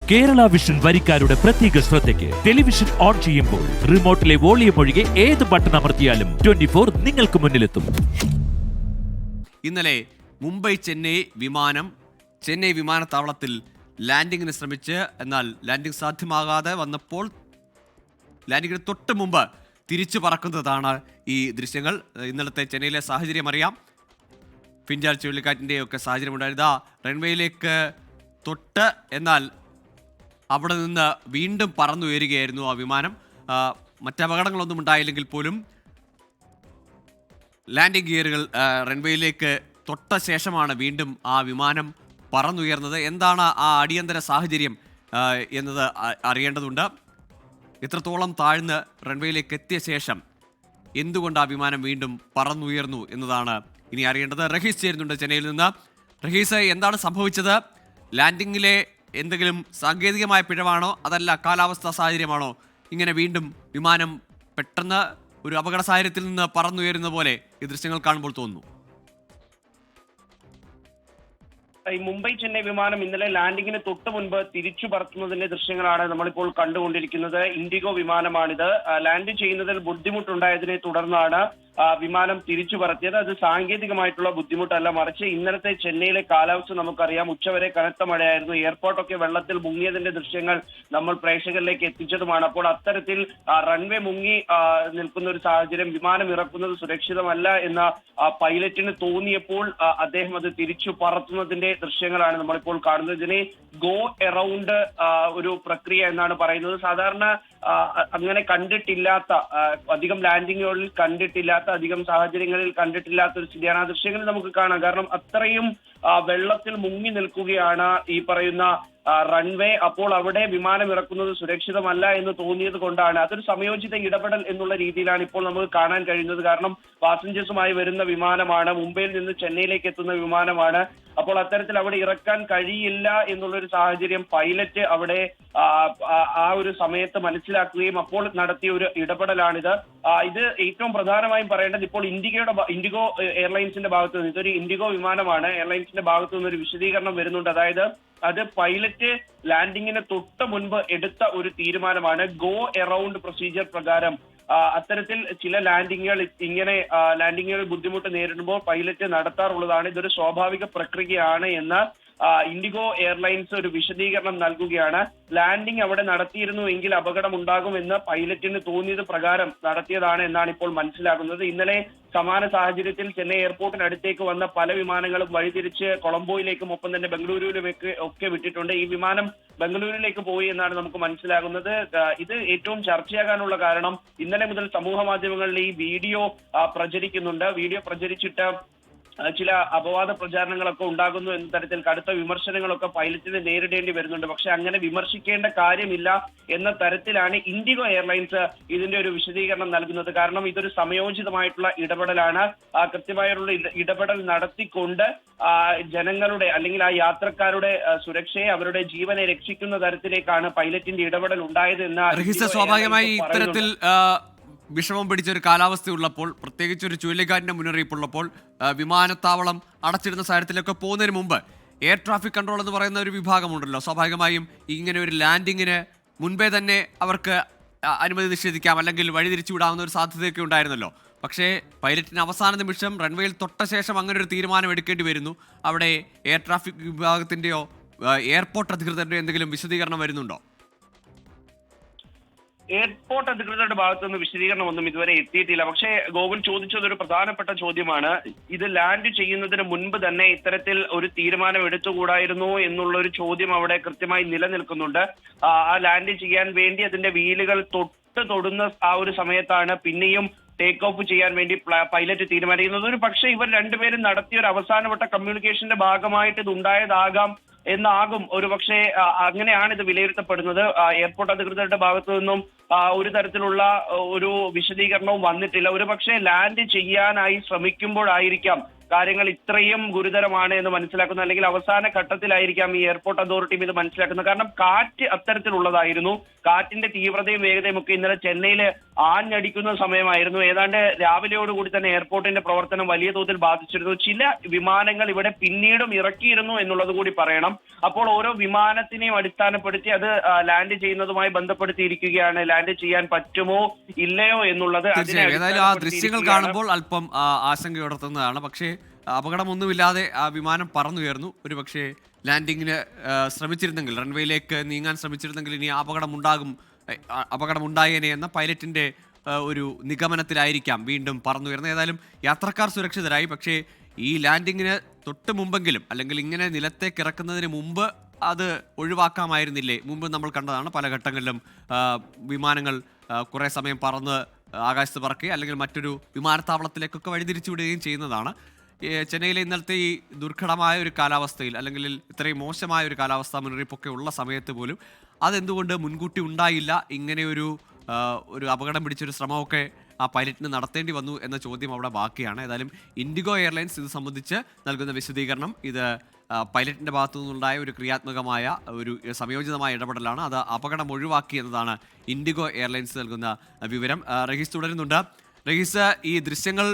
Kerala vision വരിക്കാരുടെ പ്രത്യേക ശ്രദ്ധയ്ക്ക് television on ചെയ്യുമ്പോൾ റിമോട്ടിലെ വോളിയം ഒഴികെ ഏത് ബട്ടൺ അമർത്തിയാലും 24 നിങ്ങൾക്ക് മുന്നിലെത്തും. ഇന്നലെ മുംബൈ ചെന്നൈ വിമാനത്താവളത്തിൽ ലാൻഡിങ്ങിന് ശ്രമിച്ച് എന്നാൽ ലാൻഡിംഗ് സാധ്യമാകാതെ വന്നപ്പോൾ ലാൻഡിങ്ങിന് തൊട്ട് മുമ്പ് തിരിച്ചു പറക്കുന്നതാണ് ഈ ദൃശ്യങ്ങൾ. ഇന്നലത്തെ ചെന്നൈയിലെ സാഹചര്യം അറിയാം. ഫിൻജാൽ ചുഴലിക്കാറ്റിൻ്റെയൊക്കെ സാഹചര്യം ഉണ്ടായിരുന്നു. റൺവേയിലേക്ക് തൊട്ട് എന്നാൽ അവിടെ നിന്ന് വീണ്ടും പറന്നുയരുകയായിരുന്നു ആ വിമാനം. മറ്റപകടങ്ങളൊന്നും ഉണ്ടായില്ലെങ്കിൽ പോലും ലാൻഡിംഗ് ഗിയറുകൾ റൺവേയിലേക്ക് തൊട്ട ശേഷമാണ് വീണ്ടും ആ വിമാനം പറന്നുയർന്നത്. എന്താണ് ആ അടിയന്തര സാഹചര്യം എന്നത് അറിയേണ്ടതുണ്ട്. ഇത്രത്തോളം താഴ്ന്ന് റൺവേയിലേക്ക് എത്തിയ ശേഷം എന്തുകൊണ്ട് ആ വിമാനം വീണ്ടും പറന്നുയർന്നു എന്നതാണ് ഇനി അറിയേണ്ടത്. റഹീസ് ചേരുന്നുണ്ട് ചെന്നൈയിൽ നിന്ന്. റഹീസ്, എന്താണ് സംഭവിച്ചത്? ലാൻഡിങ്ങിലെ എന്തെങ്കിലും സാങ്കേതികമായ പിഴവാണോ അതല്ല കാലാവസ്ഥാ സാഹചര്യമാണോ ഇങ്ങനെ വീണ്ടും വിമാനം പെട്ടെന്ന് ഒരു അപകട സാഹചര്യത്തിൽ നിന്ന് പറന്നുയരുന്ന പോലെ ഈ ദൃശ്യങ്ങൾ കാണുമ്പോൾ തോന്നുന്നു? ഈ മുംബൈ ചെന്നൈ വിമാനം ഇന്നലെ ലാൻഡിങ്ങിന് തൊട്ട് മുൻപ് തിരിച്ചു പറത്തുന്നതിന്റെ ദൃശ്യങ്ങളാണ് നമ്മളിപ്പോൾ കണ്ടുകൊണ്ടിരിക്കുന്നത്. ഇൻഡിഗോ വിമാനമാണിത്. ലാൻഡ് ചെയ്യുന്നതിൽ ബുദ്ധിമുട്ടുണ്ടായതിനെ തുടർന്നാണ് വിമാനം തിരിച്ചു പറത്തിയത്. അത് സാങ്കേതികമായിട്ടുള്ള ബുദ്ധിമുട്ടല്ല, മറിച്ച് ഇന്നലത്തെ ചെന്നൈയിലെ കാലാവസ്ഥ നമുക്കറിയാം. ഉച്ചവരെ കനത്ത മഴയായിരുന്നു. എയർപോർട്ടൊക്കെ വെള്ളത്തിൽ മുങ്ങിയതിന്റെ ദൃശ്യങ്ങൾ നമ്മൾ പ്രേക്ഷകരിലേക്ക് എത്തിച്ചതുമാണ്. അപ്പോൾ അത്തരത്തിൽ റൺവേ മുങ്ങി നിൽക്കുന്ന ഒരു സാഹചര്യം, വിമാനം ഇറക്കുന്നത് സുരക്ഷിതമല്ല എന്ന പൈലറ്റിന് തോന്നിയപ്പോൾ അദ്ദേഹം അത് തിരിച്ചു പറത്തുന്നതിന്റെ ദൃശ്യങ്ങളാണ് നമ്മളിപ്പോൾ കാണുന്നത്. ഇതിനെ ഗോ എറൗണ്ട് ഒരു പ്രക്രിയ എന്നാണ് പറയുന്നത്. സാധാരണ അങ്ങനെ കണ്ടിട്ടില്ലാത്ത, അധികം ലാൻഡിങ്ങുകളിൽ കണ്ടിട്ടില്ലാത്ത, അധികം സാഹചര്യങ്ങളിൽ കണ്ടിട്ടില്ലാത്ത ഒരു സ്ഥിതിയാണ്. ആ ദൃശ്യങ്ങളിൽ നമുക്ക് കാണാം. കാരണം അത്രയും വെള്ളത്തിൽ മുങ്ങി നിൽക്കുകയാണ് ഈ പറയുന്ന റൺവേ. അപ്പോൾ അവിടെ വിമാനം ഇറക്കുന്നത് സുരക്ഷിതമല്ല എന്ന് തോന്നിയത് കൊണ്ടാണ്, അതൊരു സമയോചിത ഇടപെടൽ എന്നുള്ള രീതിയിലാണ് ഇപ്പോൾ നമുക്ക് കാണാൻ കഴിയുന്നത്. കാരണം പാസഞ്ചേഴ്സുമായി വരുന്ന വിമാനമാണ്, മുംബൈയിൽ നിന്ന് ചെന്നൈയിലേക്ക് എത്തുന്ന വിമാനമാണ്. അപ്പോൾ അത്തരത്തിൽ അവിടെ ഇറക്കാൻ കഴിയില്ല എന്നുള്ളൊരു സാഹചര്യം പൈലറ്റ് അവിടെ ആ ഒരു സമയത്ത് മനസ്സിലാക്കുകയും അപ്പോൾ നടത്തിയ ഒരു ഇടപെടലാണിത്. ഇത് ഏറ്റവും പ്രധാനമായും പറയേണ്ടത് ഇപ്പോൾ ഇൻഡിഗോ എയർലൈൻസിന്റെ ഭാഗത്ത് നിന്ന്, ഇതൊരു ഇൻഡിഗോ വിമാനമാണ്, എയർലൈൻസിന്റെ ഭാഗത്തു നിന്ന് ഒരു വിശദീകരണം വരുന്നുണ്ട്. അതായത് അത് പൈലറ്റ് ലാൻഡിങ്ങിന് തൊട്ട് മുൻപ് എടുത്ത ഒരു തീരുമാനമാണ്. ഗോ എറൗണ്ട് പ്രൊസീജിയർ പ്രകാരം അത്തരത്തിൽ ചില ലാൻഡിങ്ങുകൾ ബുദ്ധിമുട്ട് നേരിടുമ്പോൾ പൈലറ്റ് നടത്താറുള്ളതാണ്. ഇതൊരു സ്വാഭാവിക പ്രക്രിയയാണ് എന്ന് ഇൻഡിഗോ എയർലൈൻസ് ഒരു വിശദീകരണം നൽകുകയാണ്. ലാൻഡിംഗ് അവിടെ നടത്തിയിരുന്നു എങ്കിൽ അപകടം ഉണ്ടാകുമെന്ന് പൈലറ്റിന് തോന്നിയത് പ്രകാരം നടത്തിയതാണ് എന്നാണ് ഇപ്പോൾ മനസ്സിലാക്കുന്നത്. ഇന്നലെ സമാന സാഹചര്യത്തിൽ ചെന്നൈ എയർപോർട്ടിനടുത്തേക്ക് വന്ന പല വിമാനങ്ങളും വഴിതിരിച്ച് കൊളംബോയിലേക്കും ഒപ്പം തന്നെ ബംഗളൂരുവിലേക്ക് ഒക്കെ വിട്ടിട്ടുണ്ട്. ഈ വിമാനം ബംഗളൂരുവിലേക്ക് പോയി എന്നാണ് നമുക്ക് മനസ്സിലാകുന്നത്. ഇത് ഏറ്റവും ചർച്ചയാകാനുള്ള കാരണം ഇന്നലെ മുതൽ സമൂഹ മാധ്യമങ്ങളിൽ ഈ വീഡിയോ പ്രചരിക്കുന്നുണ്ട്. വീഡിയോ പ്രചരിച്ചിട്ട് ചില അപവാദ പ്രചാരണങ്ങളൊക്കെ ഉണ്ടാകുന്നു എന്ന തരത്തിൽ കടുത്ത വിമർശനങ്ങളൊക്കെ പൈലറ്റിന് നേരിടേണ്ടി വരുന്നുണ്ട്. പക്ഷെ അങ്ങനെ വിമർശിക്കേണ്ട കാര്യമില്ല എന്ന തരത്തിലാണ് ഇൻഡിഗോ എയർലൈൻസ് ഇതിന്റെ ഒരു വിശദീകരണം നൽകുന്നത്. കാരണം ഇതൊരു സമയോചിതമായിട്ടുള്ള ഇടപെടലാണ്. കൃത്യമായുള്ള ഇടപെടൽ നടത്തിക്കൊണ്ട് ജനങ്ങളുടെ അല്ലെങ്കിൽ ആ യാത്രക്കാരുടെ സുരക്ഷയെ, അവരുടെ ജീവനെ രക്ഷിക്കുന്ന തരത്തിലേക്കാണ് പൈലറ്റിന്റെ ഇടപെടൽ ഉണ്ടായത് എന്ന് സ്വാഭാവികമായി ഇത്തരത്തിൽ വിഷമം പിടിച്ചൊരു കാലാവസ്ഥയുള്ളപ്പോൾ, പ്രത്യേകിച്ച് ഒരു ചുഴലിക്കാറ്റിന്റെ മുന്നറിയിപ്പുള്ളപ്പോൾ, വിമാനത്താവളം അടച്ചിടുന്ന സാഹചര്യത്തിലൊക്കെ പോകുന്നതിന് മുമ്പ് എയർ ട്രാഫിക് കൺട്രോൾ എന്ന് പറയുന്ന ഒരു വിഭാഗമുണ്ടല്ലോ. സ്വാഭാവികമായും ഇങ്ങനെ ഒരു ലാൻഡിങ്ങിന് മുൻപേ തന്നെ അവർക്ക് അനുമതി നിഷേധിക്കാം, അല്ലെങ്കിൽ വഴിതിരിച്ചു വിടാവുന്ന ഒരു സാധ്യതയൊക്കെ ഉണ്ടായിരുന്നല്ലോ. പക്ഷേ പൈലറ്റിന് അവസാന നിമിഷം റൺവേയിൽ തൊട്ട ശേഷം അങ്ങനെ ഒരു തീരുമാനം എടുക്കേണ്ടി വരുന്നു. അവിടെ എയർ ട്രാഫിക് വിഭാഗത്തിന്റെയോ എയർപോർട്ട് അധികൃതരുടെയോ എന്തെങ്കിലും വിശദീകരണം വരുന്നുണ്ടോ? എയർപോർട്ട് അധികൃതരുടെ ഭാഗത്തുനിന്ന് വിശദീകരണമൊന്നും ഇതുവരെ എത്തിയിട്ടില്ല. പക്ഷേ ഗോകുൽ ചോദിച്ചത് ഒരു പ്രധാനപ്പെട്ട ചോദ്യമാണ്. ഇത് ലാൻഡ് ചെയ്യുന്നതിന് മുൻപ് തന്നെ ഇത്തരത്തിൽ ഒരു തീരുമാനം എടുത്തുകൂടായിരുന്നോ എന്നുള്ള ഒരു ചോദ്യം അവിടെ കൃത്യമായി നിലനിൽക്കുന്നുണ്ട്. ആ ലാൻഡ് ചെയ്യാൻ വേണ്ടി അതിന്റെ വീലുകൾ തൊടുന്ന ആ ഒരു സമയത്താണ് പിന്നെയും ടേക്ക് ഓഫ് ചെയ്യാൻ വേണ്ടി പൈലറ്റ് തീരുമാനിക്കുന്നത്. ഒരു പക്ഷേ ഇവർ രണ്ടുപേരും നടത്തിയ ഒരു അവസാനവട്ട കമ്മ്യൂണിക്കേഷന്റെ ഭാഗമായിട്ട് ഇത് ഉണ്ടായതാകാം എന്നാകും ഒരുപക്ഷെ. അങ്ങനെയാണ് ഇത് വിലയിരുത്തപ്പെടുന്നത്. എയർപോർട്ട് അധികൃതരുടെ ഭാഗത്തു നിന്നും ഒരു തരത്തിലുള്ള ഒരു വിശദീകരണവും വന്നിട്ടില്ല. ഒരുപക്ഷെ ലാൻഡ് ചെയ്യാനായി ശ്രമിക്കുമ്പോഴായിരിക്കാം കാര്യങ്ങൾ ഇത്രയും ഗുരുതരമാണ് എന്ന് മനസ്സിലാക്കുന്നത്, അല്ലെങ്കിൽ അവസാന ഘട്ടത്തിലായിരിക്കാം ഈ എയർപോർട്ട് അതോറിറ്റിയും ഇത് മനസ്സിലാക്കുന്നത്. കാരണം കാറ്റ് അത്തരത്തിലുള്ളതായിരുന്നു. കാറ്റിന്റെ തീവ്രതയും വേഗതയും ഒക്കെ ഇന്നലെ ചെന്നൈയില് ആഞ്ഞടിക്കുന്ന സമയമായിരുന്നു. ഏതാണ്ട് രാവിലെയോടുകൂടി തന്നെ എയർപോർട്ടിന്റെ പ്രവർത്തനം വലിയ തോതിൽ ബാധിച്ചിരുന്നു. ചില വിമാനങ്ങൾ ഇവിടെ പിന്നീടും ഇറക്കിയിരുന്നു എന്നുള്ളത് കൂടി പറയണം. അപ്പോൾ ഓരോ വിമാനത്തിനെയും അടിസ്ഥാനപ്പെടുത്തി അത് ലാൻഡ് ചെയ്യുന്നതുമായി ബന്ധപ്പെടുത്തിയിരിക്കുകയാണ്. ലാൻഡ് ചെയ്യാൻ പറ്റുമോ ഇല്ലയോ എന്നുള്ളത്. ഏതായാലും ആ ദൃശ്യങ്ങൾ കാണുമ്പോൾ അല്പം ആശങ്കയുണർത്തുന്നതാണ്. പക്ഷേ അപകടമൊന്നുമില്ലാതെ ആ വിമാനം പറന്നുയർന്നു. ഒരു പക്ഷേ ലാൻഡിങ്ങിന് ശ്രമിച്ചിരുന്നെങ്കിൽ, റൺവേയിലേക്ക് നീങ്ങാൻ ശ്രമിച്ചിരുന്നെങ്കിൽ ഇനി അപകടമുണ്ടായേനെ എന്ന പൈലറ്റിന്റെ ഒരു നിഗമനത്തിലായിരിക്കാം വീണ്ടും പറന്നുയർന്നത്. ഏതായാലും യാത്രക്കാർ സുരക്ഷിതരായി. പക്ഷേ ഈ ലാൻഡിങ്ങിന് തൊട്ട് മുമ്പെങ്കിലും, അല്ലെങ്കിൽ ഇങ്ങനെ നിലത്തേക്ക് ഇറക്കുന്നതിന് മുമ്പ് അത് ഒഴിവാക്കാമായിരുന്നില്ലേ? മുമ്പ് നമ്മൾ കണ്ടതാണ് പല ഘട്ടങ്ങളിലും വിമാനങ്ങൾ കുറേ സമയം പറന്ന് ആകാശത്ത് പറക്കുകയും അല്ലെങ്കിൽ മറ്റൊരു വിമാനത്താവളത്തിലേക്കൊക്കെ വഴിതിരിച്ചു വിടുകയും ചെയ്യുന്നതാണ്. ചെന്നൈയിലെ ഇന്നലത്തെ ഈ ദുർഘടമായ ഒരു കാലാവസ്ഥയിൽ, അല്ലെങ്കിൽ ഇത്രയും മോശമായ ഒരു കാലാവസ്ഥ മുന്നറിയിപ്പൊക്കെ ഉള്ള സമയത്ത് പോലും അതെന്തുകൊണ്ട് മുൻകൂട്ടി ഉണ്ടായില്ല? ഇങ്ങനെ ഒരു അപകടം പിടിച്ചൊരു ശ്രമമൊക്കെ ആ പൈലറ്റിന് നടത്തേണ്ടി വന്നു എന്ന ചോദ്യം അവിടെ ബാക്കിയാണ്. ഏതായാലും ഇൻഡിഗോ എയർലൈൻസ് ഇത് സംബന്ധിച്ച് നൽകുന്ന വിശദീകരണം, ഇത് പൈലറ്റിന്റെ ഭാഗത്തു നിന്നുണ്ടായ ഒരു ക്രിയാത്മകമായ ഒരു സംയോജിതമായ ഇടപെടലാണ്. അത് അപകടം ഒഴിവാക്കി എന്നതാണ് ഇൻഡിഗോ എയർലൈൻസ് നൽകുന്ന വിവരം. റഹീസ് തുടരുന്നുണ്ട്. റഹീസ്, ഈ ദൃശ്യങ്ങൾ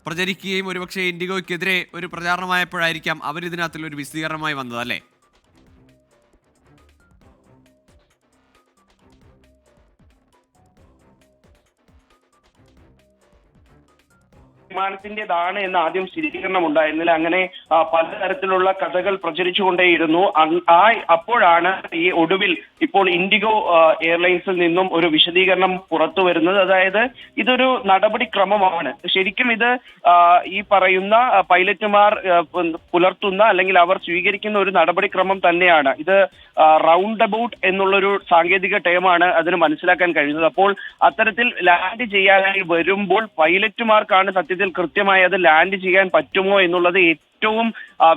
പ്രചരിക്കുകയും ഒരുപക്ഷെ ഇൻഡിഗോയ്ക്കെതിരെ ഒരു പ്രചാരണമായപ്പോഴായിരിക്കാം അവരിതിനകത്തുള്ള ഒരു വിശദീകരണമായി വന്നത്, അല്ലേ? വിമാനത്തിന്റേതാണ് എന്ന് ആദ്യം സ്ഥിരീകരണം ഉണ്ടായിരുന്നില്ല. അങ്ങനെ പലതരത്തിലുള്ള കഥകൾ പ്രചരിച്ചുകൊണ്ടേയിരുന്നു. അപ്പോഴാണ് ഈ ഒടുവിൽ ഇപ്പോൾ ഇൻഡിഗോ എയർലൈൻസിൽ നിന്നും ഒരു വിശദീകരണം പുറത്തു വരുന്നത്. അതായത് ഇതൊരു നടപടിക്രമമാണ്. ശരിക്കും ഇത് ഈ പറയുന്ന പൈലറ്റുമാർ പുലർത്തുന്ന അല്ലെങ്കിൽ അവർ സ്വീകരിക്കുന്ന ഒരു നടപടിക്രമം തന്നെയാണ്. ഇത് റൗണ്ട് അബൌട്ട് എന്നുള്ളൊരു സാങ്കേതിക ടേമാണ് അതിന് മനസ്സിലാക്കാൻ കഴിയുന്നത്. അപ്പോൾ അത്തരത്തിൽ ലാൻഡ് ചെയ്യാനായി വരുമ്പോൾ പൈലറ്റുമാർക്കാണ് സത്യത്തിൽ കൃത്യമായി അത് ലാൻഡ് ചെയ്യാൻ പറ്റുമോ എന്നുള്ളത് ഏറ്റവും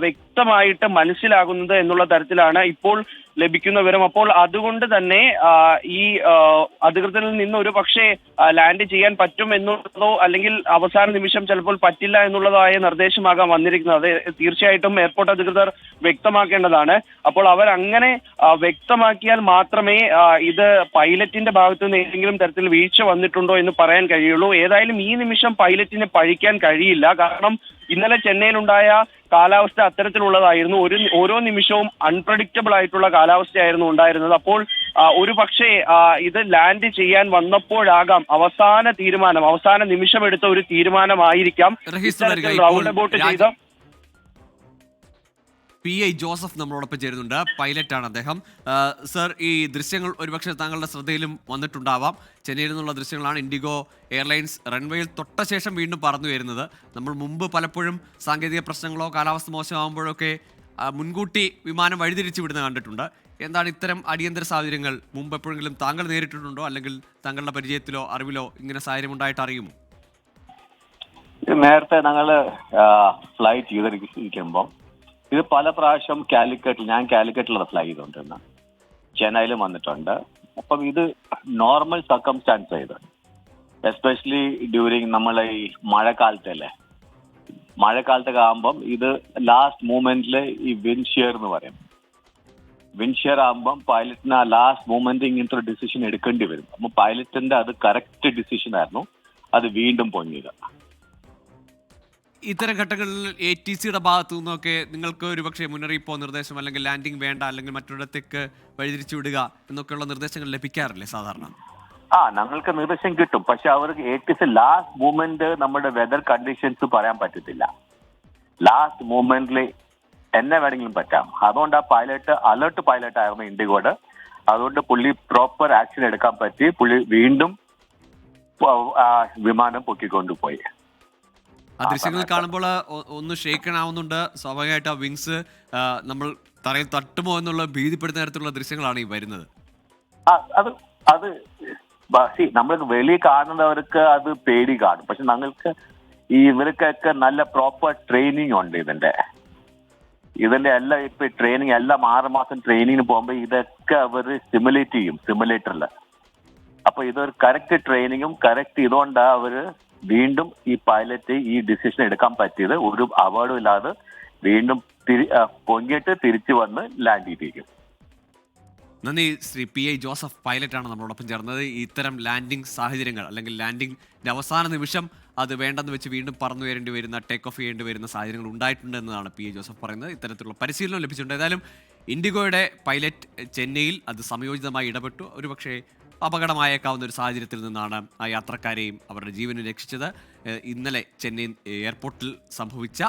വ്യക്തമായിട്ട് മനസ്സിലാകുന്നത് എന്നുള്ള തരത്തിലാണ് ഇപ്പോൾ ലഭിക്കുന്ന വിവരം. അപ്പോൾ അതുകൊണ്ട് തന്നെ ഈ അധികൃതരിൽ നിന്ന് ഒരു പക്ഷേ ലാൻഡ് ചെയ്യാൻ പറ്റും എന്നുള്ളതോ അല്ലെങ്കിൽ അവസാന നിമിഷം ചിലപ്പോൾ പറ്റില്ല എന്നുള്ളതായ നിർദ്ദേശമാകാം വന്നിരിക്കുന്നത്. അത് തീർച്ചയായിട്ടും എയർപോർട്ട് അധികൃതർ വ്യക്തമാക്കേണ്ടതാണ്. അപ്പോൾ അവർ അങ്ങനെ വ്യക്തമാക്കിയാൽ മാത്രമേ ഇത് പൈലറ്റിന്റെ ഭാഗത്തു നിന്ന് ഏതെങ്കിലും തരത്തിൽ വീഴ്ച വന്നിട്ടുണ്ടോ എന്ന് പറയാൻ കഴിയുള്ളൂ. ഏതായാലും ഈ നിമിഷം പൈലറ്റിന് പഴിക്കാൻ കഴിയില്ല. കാരണം ഇന്നലെ ചെന്നൈയിലുണ്ടായ കാലാവസ്ഥ അത്തരത്തിലുള്ളതായിരുന്നു. ഓരോ നിമിഷവും അൺപ്രഡിക്റ്റബിൾ ആയിട്ടുള്ള കാലാവസ്ഥയായിരുന്നു ഉണ്ടായിരുന്നത്. അപ്പോൾ ഒരു പക്ഷേ ഇത് ലാൻഡ് ചെയ്യാൻ വന്നപ്പോഴാകാം അവസാന നിമിഷം എടുത്ത ഒരു തീരുമാനമായിരിക്കാം റൗണ്ട് അബൌട്ട് ചെയ്ത PI ജോസഫ് നമ്മളോടൊപ്പം ചേരുന്നുണ്ട്. പൈലറ്റാണ് അദ്ദേഹം. സർ, ഈ ദൃശ്യങ്ങൾ ഒരുപക്ഷെ താങ്കളുടെ ശ്രദ്ധയിലും വന്നിട്ടുണ്ടാവാം. ചെന്നൈയിൽ നിന്നുള്ള ദൃശ്യങ്ങളാണ്. ഇൻഡിഗോ എയർലൈൻസ് റൺവേയിൽ തൊട്ട ശേഷം വീണ്ടും പറന്നു വരുന്നത്. നമ്മൾ മുമ്പ് പലപ്പോഴും സാങ്കേതിക പ്രശ്നങ്ങളോ കാലാവസ്ഥ മോശമാകുമ്പോഴൊക്കെ മുൻകൂട്ടി വിമാനം വഴിതിരിച്ചു വിടുന്ന കണ്ടിട്ടുണ്ട്. എന്താണ് ഇത്തരം അടിയന്തര സാഹചര്യങ്ങൾ മുമ്പ് എപ്പോഴെങ്കിലും താങ്കൾ നേരിട്ടിട്ടുണ്ടോ? അല്ലെങ്കിൽ താങ്കളുടെ പരിചയത്തിലോ അറിവിലോ ഇങ്ങനെ സാഹചര്യം ഉണ്ടായിട്ട് അറിയുമോ? നേരത്തെ ഞങ്ങൾ ഫ്ലൈറ്റ് ചെയ്തിരിക്കുമ്പം ഇത് പല പ്രാവശ്യം ഞാൻ കാലിക്കറ്റിലാണ് ഫ്ലൈ ചെയ്തുകൊണ്ടിരുന്നത്. ചെന്നൈയിലും വന്നിട്ടുണ്ട്. അപ്പം ഇത് നോർമൽ സർക്കംസ്റ്റാൻസ് ചെയ്ത്, എസ്പെഷ്യലി ഡ്യൂറിങ് നമ്മളെ ഈ മഴക്കാലത്തൊക്കെ ആകുമ്പം ഇത് ലാസ്റ്റ് മൂമെന്റിൽ ഈ വിൻഡ് എന്ന് പറയും. വിൻഡ് ആകുമ്പം പൈലറ്റിന് ആ ലാസ്റ്റ് മൂമെന്റ് ഇങ്ങനത്തെ ഒരു ഡിസിഷൻ എടുക്കേണ്ടി വരും. അപ്പം പൈലറ്റിന്റെ അത് കറക്റ്റ് ഡിസിഷൻ ആയിരുന്നു. അത് വീണ്ടും പൊങ്ങിയത്. ഇത്തരം ഘട്ടങ്ങളിൽ ATCയുടെ ഭാഗത്തു നിന്നൊക്കെ നിങ്ങൾക്ക് ഒരുപക്ഷെ മുന്നറിയിപ്പോ നിർദ്ദേശം, അല്ലെങ്കിൽ ലാൻഡിംഗ് വേണ്ട, അല്ലെങ്കിൽ മറ്റൊരിടത്തേക്ക് വഴിതിരിച്ചു വിടുക എന്നൊക്കെയുള്ള നിർദ്ദേശങ്ങൾ ലഭിക്കാറില്ലേ സാധാരണ? ഞങ്ങൾക്ക് നിർദ്ദേശം കിട്ടും. പക്ഷെ അവർക്ക് ATC ലാസ്റ്റ് മൂമെന്റ് നമ്മുടെ വെതർ കണ്ടീഷൻസ് പറയാൻ പറ്റത്തില്ല. ലാസ്റ്റ് മൂമെന്റിൽ എന്നെ വേണമെങ്കിലും പറ്റാം. അതുകൊണ്ട് ആ അലേർട്ട് പൈലറ്റ് ആയിരുന്നു ഇൻഡിഗോഡ്. അതുകൊണ്ട് പുള്ളി പ്രോപ്പർ ആക്ഷൻ എടുക്കാൻ പറ്റി. പുള്ളി വീണ്ടും വിമാനം പൊക്കിക്കൊണ്ടുപോയി. ആ ദൃശ്യങ്ങൾ കാണുമ്പോൾ ഒന്ന് ഷേക്കൺ ആവുന്നുണ്ട്. സ്വാഭാവികമായിട്ട് ആ വിങ്സ് നമ്മൾ തറയിൽ തട്ടുമോ എന്നുള്ള ഭീതിപ്പെടുന്ന തരത്തിലുള്ള ദൃശ്യങ്ങളാണ് ഈ വരുന്നത്. അത് നമ്മൾക്ക് വെളിയിൽ കാണുന്നവർക്ക് അത് പേടി കാണും. പക്ഷെ ഞങ്ങൾക്ക് ഇവർക്കൊക്കെ നല്ല പ്രോപ്പർ ട്രെയിനിങ് ഉണ്ട്. ഇതിന്റെ എല്ലാം ഇപ്പൊ ട്രെയിനിങ് എല്ലാം 6 മാസം ട്രെയിനിങ്ങിന് പോകുമ്പോൾ ഇതൊക്കെ അവർ സിമുലേറ്റ് ചെയ്യും സിമുലേറ്ററിൽ. അപ്പൊ ഇതൊരു കറക്റ്റ് ട്രെയിനിങ്ങും കറക്റ്റ് ഇതുകൊണ്ടാണ് അവര് വീണ്ടും ഈ പൈലറ്റ് ഈ ഡിസിഷൻ എടുക്കാൻ പറ്റിയത്. ഒരു അപകടം ഇല്ലാതെ വീണ്ടും പൊങ്ങിയിട്ട് തിരിച്ചു വന്ന് ലാൻഡ് ചെയ്തിരിക്കും. നന്ദി ശ്രീ PI ജോസഫ്. പൈലറ്റാണ് നമ്മളോടൊപ്പം ചേർന്നത്. ഇത്തരം ലാൻഡിംഗ് സാഹചര്യങ്ങൾ അല്ലെങ്കിൽ ലാൻഡിംഗിന്റെ അവസാന നിമിഷം അത് വേണ്ടെന്ന് വെച്ച് വീണ്ടും പറന്നുയരേണ്ടി വരുന്ന, ടേക്ക് ഓഫ് ചെയ്യേണ്ടി വരുന്ന സാഹചര്യങ്ങൾ ഉണ്ടായിട്ടുണ്ട് എന്നതാണ് PI ജോസഫ് പറയുന്നത്. ഇത്തരത്തിലുള്ള പരിശീലനം ലഭിച്ചിട്ടുണ്ട്. ഏതായാലും ഇൻഡിഗോയുടെ പൈലറ്റ് ചെന്നൈയിൽ അത് സംയോജിതമായി ഇടപെട്ടു. ഒരുപക്ഷെ അപകടമായേക്കാവുന്ന ഒരു സാഹചര്യത്തിൽ നിന്നാണ് ആ യാത്രക്കാരെയും അവരുടെ ജീവനും രക്ഷിച്ചത്. ഇന്നലെ ചെന്നൈ എയർപോർട്ടിൽ സംഭവിച്ച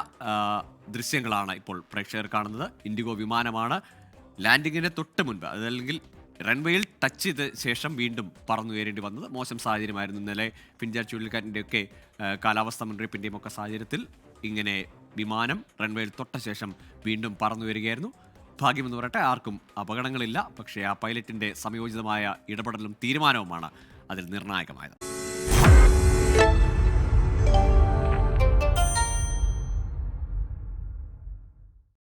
ദൃശ്യങ്ങളാണ് ഇപ്പോൾ പ്രേക്ഷകർ കാണുന്നത്. ഇൻഡിഗോ വിമാനമാണ് ലാൻഡിങ്ങിന് തൊട്ട് മുൻപ്, അതല്ലെങ്കിൽ റൺവേയിൽ ടച്ച് ചെയ്ത ശേഷം വീണ്ടും പറന്നുയരേണ്ടി വന്നത്. മോശം സാഹചര്യമായിരുന്നു ഇന്നലെ. ഫിൻജാർ ചുഴലിക്കാറ്റിൻ്റെ ഒക്കെ കാലാവസ്ഥാ മുന്നറിയിപ്പിൻ്റെയും ഒക്കെ സാഹചര്യത്തിൽ ഇങ്ങനെ വിമാനം റൺവേയിൽ തൊട്ട ശേഷം വീണ്ടും പറന്നുയരുകയായിരുന്നു. ഭാഗ്യമെന്ന് പറയട്ടെ, ആർക്കും അപകടങ്ങളില്ല. പക്ഷേ ആ പൈലറ്റിൻ്റെ സംയോജിതമായ ഇടപെടലും തീരുമാനവുമാണ് അതിൽ നിർണായകമായത്.